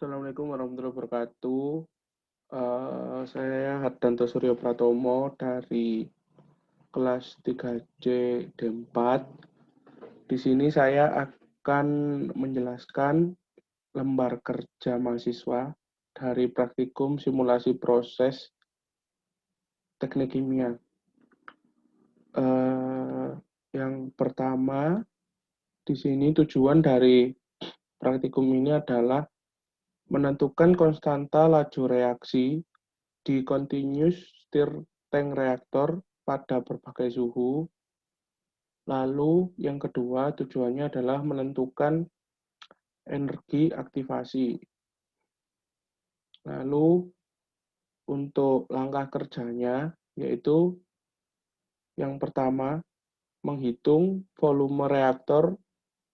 Assalamualaikum warahmatullahi wabarakatuh. Saya Hardanto Suryo Pratomo dari kelas 3C D4. Di sini saya akan menjelaskan lembar kerja mahasiswa dari praktikum simulasi proses teknik kimia. Yang pertama, di sini tujuan dari praktikum ini adalah menentukan konstanta laju reaksi di continuous stir tank reaktor pada berbagai suhu. Lalu yang kedua tujuannya adalah menentukan energi aktivasi. Lalu untuk langkah kerjanya yaitu yang pertama menghitung volume reaktor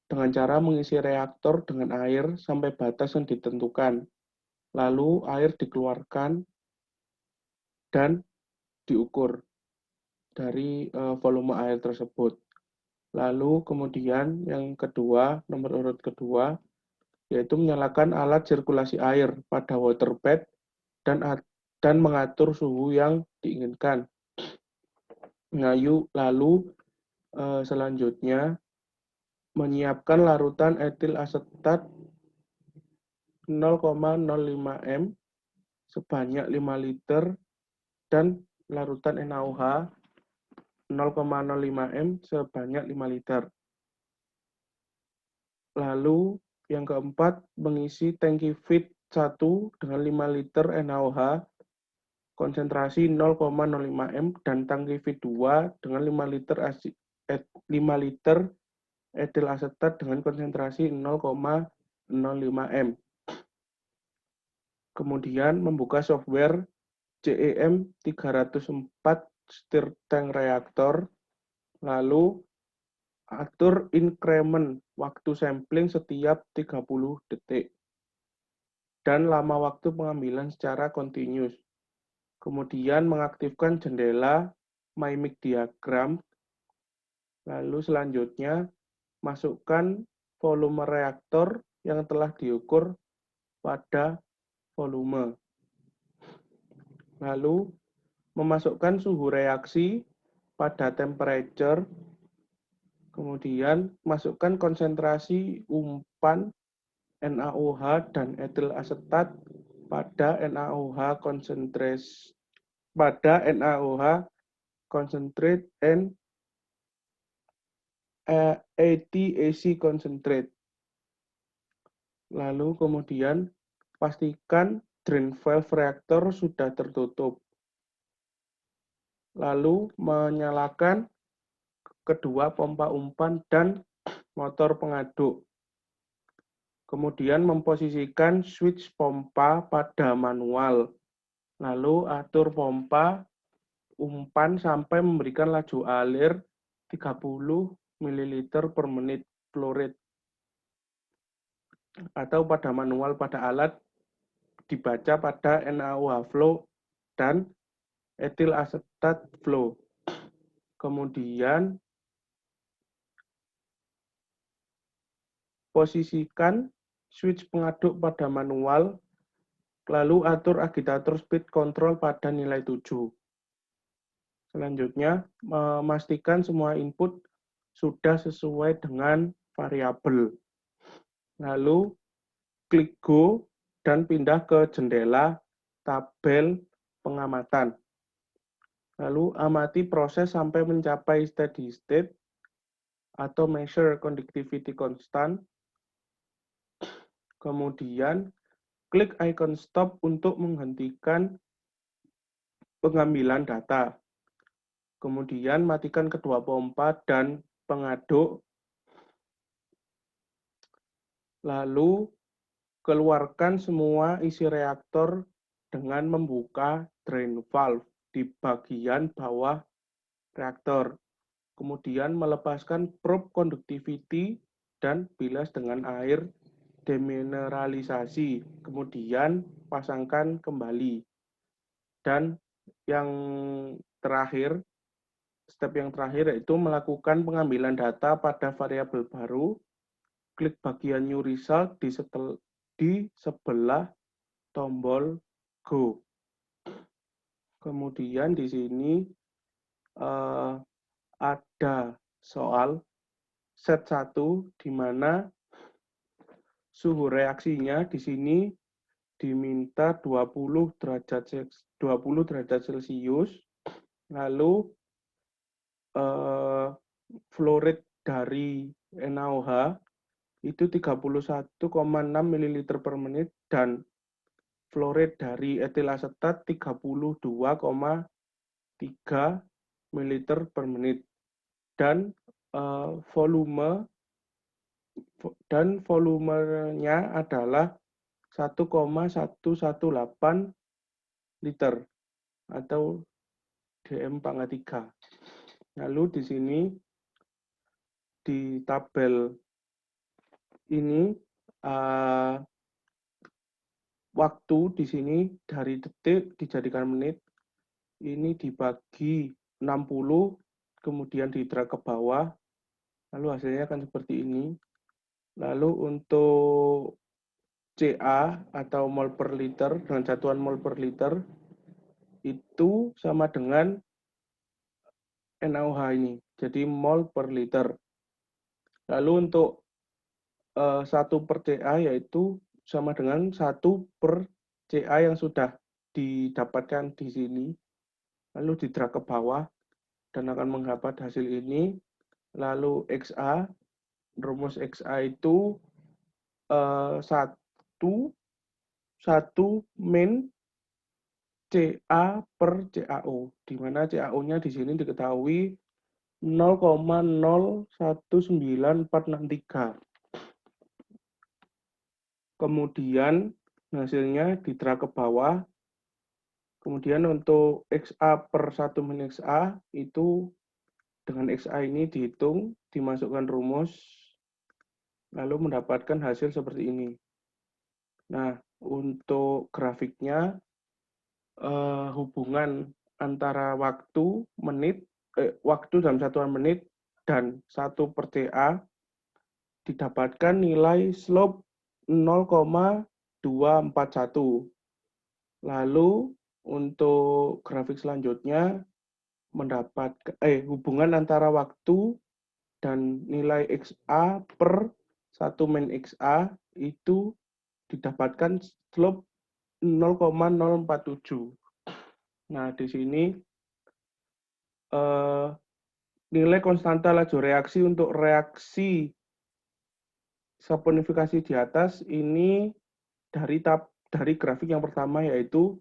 dengan cara mengisi reaktor dengan air sampai batas yang ditentukan. Lalu air dikeluarkan dan diukur dari volume air tersebut. Lalu kemudian yang kedua, nomor urut kedua, yaitu menyalakan alat sirkulasi air pada water bed dan mengatur suhu yang diinginkan. Nah, lalu selanjutnya menyiapkan larutan etil asetat 0,05 m sebanyak 5 liter dan larutan NaOH 0,05 m sebanyak 5 liter. Lalu yang keempat, mengisi tangki feed 1 dengan 5 liter NaOH konsentrasi 0,05 m dan tangki feed 2 dengan 5 liter etil asetat dengan konsentrasi 0,05 m. Kemudian membuka software CEM 304 stir tank reaktor, lalu atur increment waktu sampling setiap 30 detik dan lama waktu pengambilan secara continuous. Kemudian mengaktifkan jendela mimic diagram. Lalu selanjutnya masukkan volume reaktor yang telah diukur pada volume. Lalu memasukkan suhu reaksi pada temperature. Kemudian masukkan konsentrasi umpan NaOH dan etil asetat pada NaOH concentrate and ATAC concentrate. Lalu kemudian pastikan drain valve reaktor sudah tertutup. Lalu menyalakan kedua pompa umpan dan motor pengaduk. Kemudian memposisikan switch pompa pada manual. Lalu atur pompa umpan sampai memberikan laju alir 30 ml per menit flow rate. Atau pada manual pada alat dibaca pada NaOH flow dan etil asetat flow. Kemudian posisikan switch pengaduk pada manual, lalu atur agitator speed control pada nilai 7. Selanjutnya, memastikan semua input sudah sesuai dengan variabel. Lalu, klik Go dan pindah ke jendela tabel pengamatan. Lalu, amati proses sampai mencapai steady state atau measure conductivity constant. Kemudian, klik icon stop untuk menghentikan pengambilan data. Kemudian matikan kedua pompa dan pengaduk. Lalu keluarkan semua isi reaktor dengan membuka drain valve di bagian bawah reaktor. Kemudian melepaskan probe conductivity dan bilas dengan air demineralisasi. Kemudian pasangkan kembali. Dan yang terakhir, step yang terakhir yaitu melakukan pengambilan data pada variabel baru. Klik bagian New Result di sebelah tombol Go. Kemudian di sini ada soal set 1 di mana suhu reaksinya di sini diminta 20 derajat Celcius, lalu flow rate dari NaOH itu 31,6 ml per menit dan flow rate dari etil asetat 32,3 ml per menit dan volumenya adalah 1,118 liter atau dm/3. Lalu di sini di tabel ini waktu di sini dari detik dijadikan menit, ini dibagi 60, kemudian di-drag ke bawah, lalu hasilnya akan seperti ini. Lalu untuk CA atau mol per liter dengan satuan mol per liter itu sama dengan NaOH ini, jadi mol per liter. Lalu untuk 1 per CA yaitu sama dengan 1 per CA yang sudah didapatkan di sini, lalu di-drag ke bawah dan akan mengdapat hasil ini. Lalu XA, rumus XA itu 1 min CA per CAO, di mana CAO-nya di sini diketahui 0,019463. Kemudian hasilnya di-drag ke bawah. Kemudian untuk XA per 1 min XA itu dengan XA ini dihitung, dimasukkan rumus, lalu mendapatkan hasil seperti ini. Nah, untuk grafiknya hubungan antara waktu dalam satuan menit dan 1 per CA didapatkan nilai slope 0,241. Lalu untuk grafik selanjutnya hubungan antara waktu dan nilai XA per 1 min XA itu didapatkan slope 0,047. Nah, di sini nilai konstanta laju reaksi untuk reaksi saponifikasi di atas ini dari grafik yang pertama, yaitu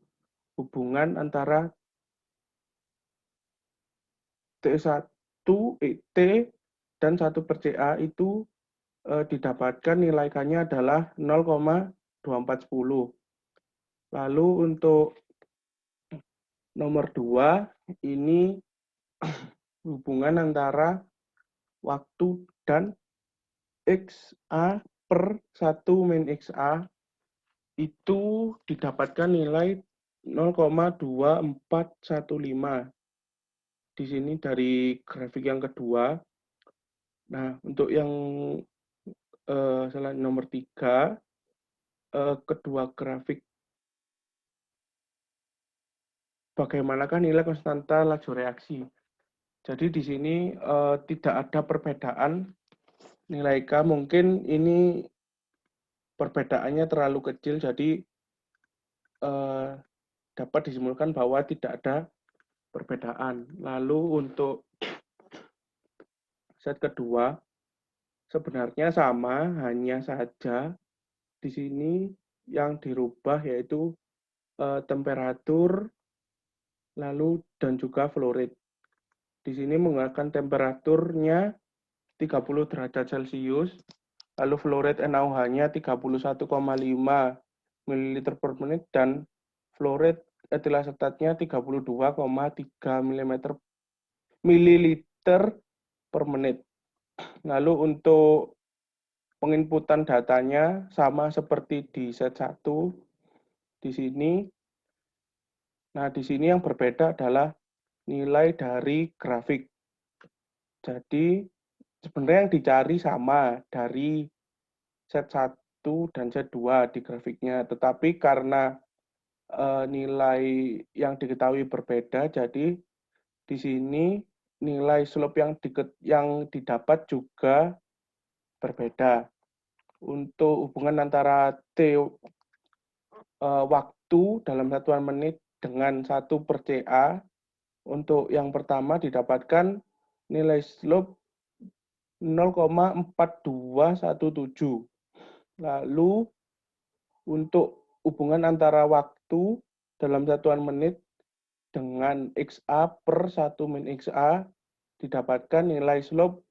hubungan antara T1 T dan 1 per CA itu didapatkan nilai K-nya adalah 0,2410. Lalu untuk nomor 2 ini hubungan antara waktu dan XA per 1 min XA itu didapatkan nilai 0,2415. Di sini dari grafik yang kedua. Nah, untuk yang nomor 3, kedua grafik bagaimanakah nilai konstanta laju reaksi. Jadi di sini tidak ada perbedaan nilai K, mungkin ini perbedaannya terlalu kecil, jadi dapat disimpulkan bahwa tidak ada perbedaan. Lalu untuk set kedua sebenarnya sama, hanya saja di sini yang dirubah yaitu temperatur lalu dan juga flow rate. Di sini menggunakan temperaturnya 30 derajat Celcius, lalu flow rate NaOH-nya 31,5 ml per menit dan flow rate etil asetatnya 32,3 ml per menit. Lalu untuk penginputan datanya sama seperti di set 1 di sini. Nah, di sini yang berbeda adalah nilai dari grafik. Jadi sebenarnya yang dicari sama dari set 1 dan Z2 di grafiknya. Tetapi karena nilai yang diketahui berbeda, jadi di sini nilai slope yang didapat juga berbeda. Untuk hubungan antara T waktu dalam satuan menit dengan 1/CA, untuk yang pertama didapatkan nilai slope 0,4217. Lalu untuk hubungan antara waktu dalam satuan menit dengan XA per 1 min XA didapatkan nilai slope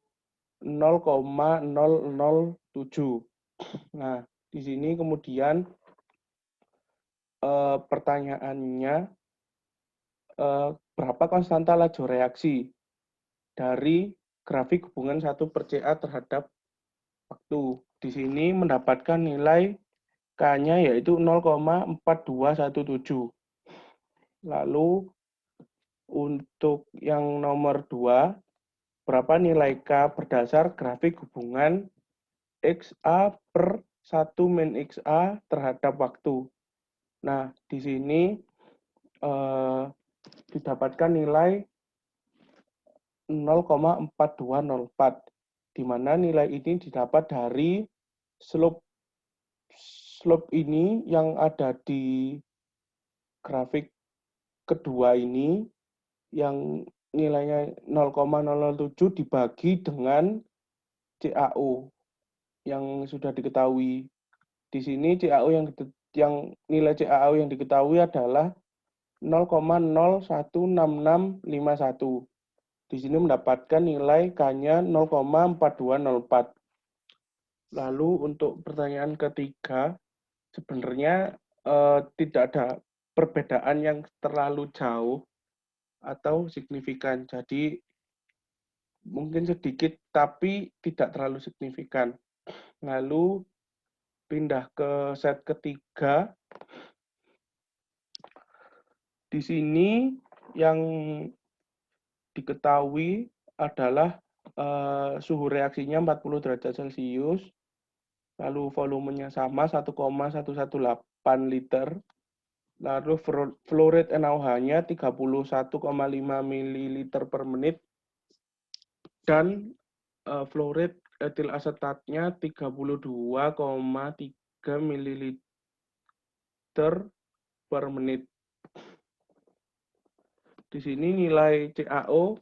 0,007. Nah, di sini kemudian pertanyaannya, berapa konstanta laju reaksi dari grafik hubungan 1/CA terhadap waktu. Di sini mendapatkan nilai K-nya yaitu 0,4217. Lalu untuk yang nomor 2, berapa nilai K berdasar grafik hubungan XA per 1 min XA terhadap waktu. Nah, di sini didapatkan nilai 0,4204, di mana nilai ini didapat dari slope ini yang ada di grafik kedua ini, yang nilainya 0,007 dibagi dengan CAO yang sudah diketahui. Di sini CAO yang nilai CAO yang diketahui adalah 0,016651. Di sini mendapatkan nilai K-nya 0,4204. Lalu untuk pertanyaan ketiga, sebenarnya tidak ada perbedaan yang terlalu jauh atau signifikan. Jadi mungkin sedikit tapi tidak terlalu signifikan. Lalu pindah ke set ketiga. Di sini yang diketahui adalah suhu reaksinya 40 derajat Celcius, lalu volumenya sama 1,118 liter, lalu flow rate NaOH-nya 31,5 ml per menit, dan flow rate etil asetatnya 32,3 ml per menit. Di sini nilai CaO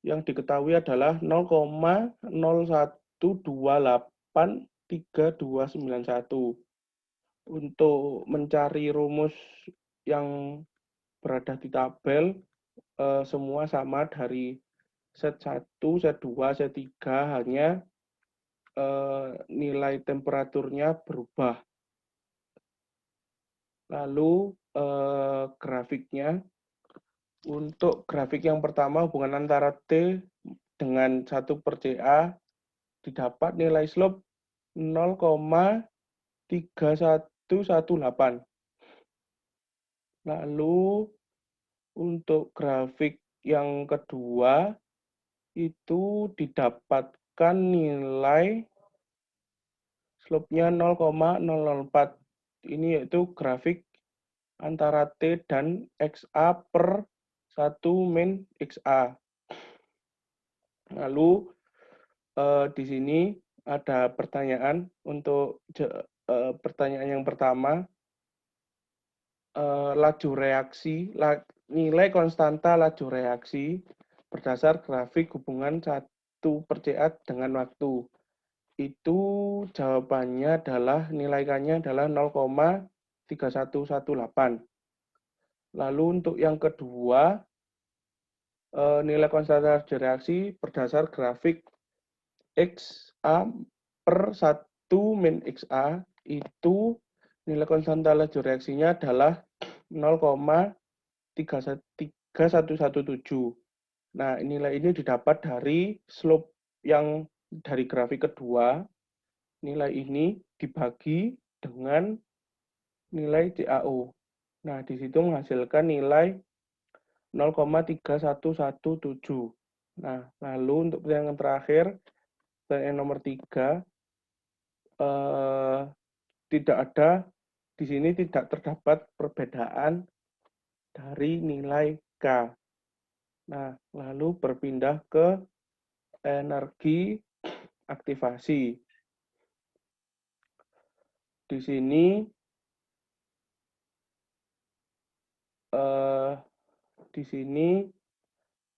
yang diketahui adalah 0,012832991. Untuk mencari rumus yang berada di tabel, semua sama dari set 1, set 2, set 3, hanya nilai temperaturnya berubah. Lalu grafiknya. Untuk grafik yang pertama, hubungan antara T dengan 1/CA didapat nilai slope 0,3118. Lalu untuk grafik yang kedua itu didapatkan nilai slope-nya 0,004. Ini yaitu grafik antara T dan XA per 1 min XA. Lalu di sini ada pertanyaan. Untuk pertanyaan yang pertama, laju reaksi, nilai konstanta laju reaksi berdasar grafik hubungan 1/CA dengan waktu. Itu jawabannya adalah nilai K-nya adalah 0,3118. Lalu untuk yang kedua, nilai konstanta laju reaksi berdasar grafik XA per 1 min XA, itu nilai konstanta laju reaksinya adalah 0,3117. Nah, nilai ini didapat dari slope yang dari grafik kedua. Nilai ini dibagi dengan nilai CaO. Nah, di situ menghasilkan nilai 0,3117. Nah, lalu untuk pertanyaan terakhir, pertanyaan nomor 3, di sini tidak terdapat perbedaan dari nilai K. Nah, lalu berpindah ke energi aktivasi. Di sini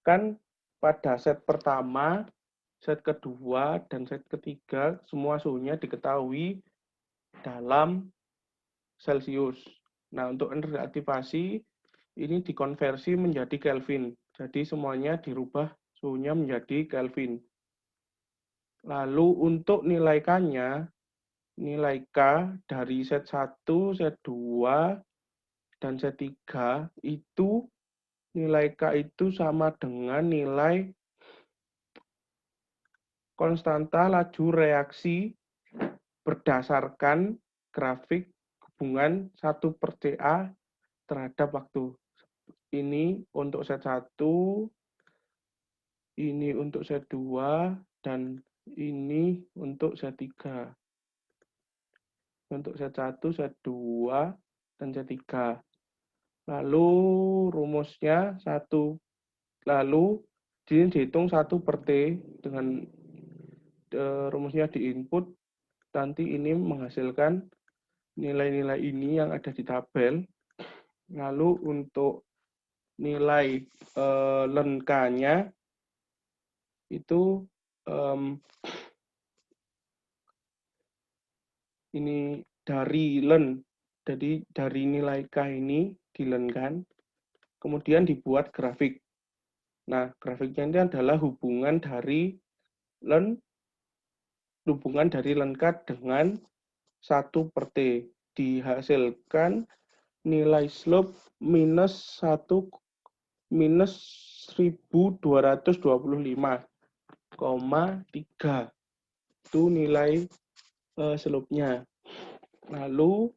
kan pada set pertama, set kedua, dan set ketiga semua suhunya diketahui dalam Celcius. Nah, untuk energi aktivasi ini dikonversi menjadi Kelvin. Jadi semuanya dirubah suhunya menjadi Kelvin. Lalu untuk nilai K-nya, nilai K dari set 1, set 2, dan set 3 itu nilai K itu sama dengan nilai konstanta laju reaksi berdasarkan grafik hubungan 1/CA terhadap waktu. Ini untuk set 1, ini untuk set 2, dan ini untuk set 3. Untuk set 1, set 2, dan set 3. Lalu rumusnya 1. Lalu dihitung 1/T dengan rumusnya di input. Nanti ini menghasilkan nilai-nilai ini yang ada di tabel. Lalu untuk nilai len K-nya itu ini dari len. Jadi dari nilai K ini dilenkan, kemudian dibuat grafik. Nah, grafiknya ini adalah hubungan dari len K dengan 1/T. Dihasilkan nilai slope minus 1225,3. Itu nilai slope-nya. Lalu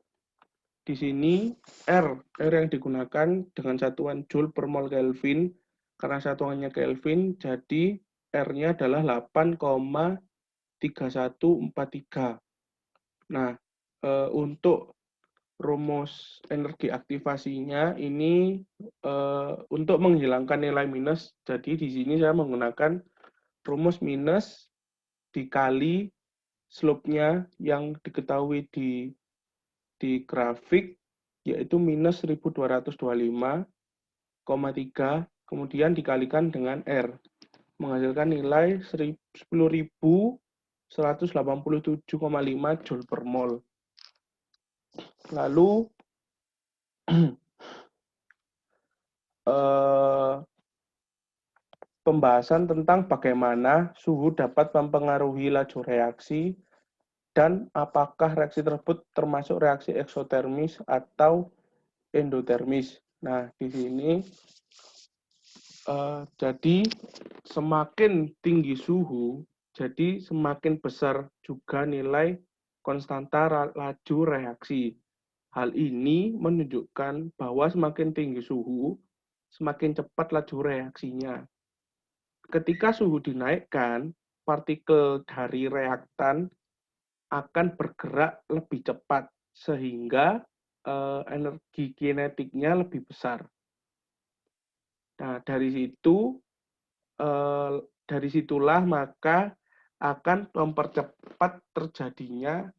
di sini R yang digunakan dengan satuan Joule per mol Kelvin. Karena satuannya Kelvin, jadi R-nya adalah 8,3143. Nah, untuk rumus energi aktivasinya ini untuk menghilangkan nilai minus. Jadi di sini saya menggunakan rumus minus dikali slope-nya yang diketahui di grafik, yaitu minus 1225,3, kemudian dikalikan dengan R, menghasilkan nilai 10.187,5 Joule per mol. Lalu pembahasan tentang bagaimana suhu dapat mempengaruhi laju reaksi dan apakah reaksi tersebut termasuk reaksi eksotermis atau endotermis. Nah, di sini jadi semakin tinggi suhu, jadi semakin besar juga nilai konstanta laju reaksi. Hal ini menunjukkan bahwa semakin tinggi suhu, semakin cepat laju reaksinya. Ketika suhu dinaikkan, partikel dari reaktan akan bergerak lebih cepat, sehingga energi kinetiknya lebih besar. Nah, dari situlah maka akan mempercepat terjadinya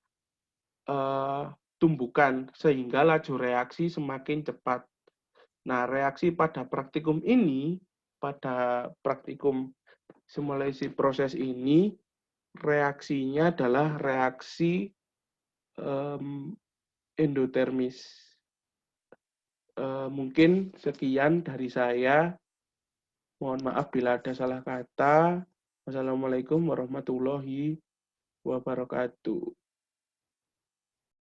tumbukan, sehingga laju reaksi semakin cepat. Nah, reaksi pada praktikum ini, pada praktikum simulasi proses ini, reaksinya adalah reaksi endotermis. Mungkin sekian dari saya. Mohon maaf bila ada salah kata. Wassalamualaikum warahmatullahi wabarakatuh.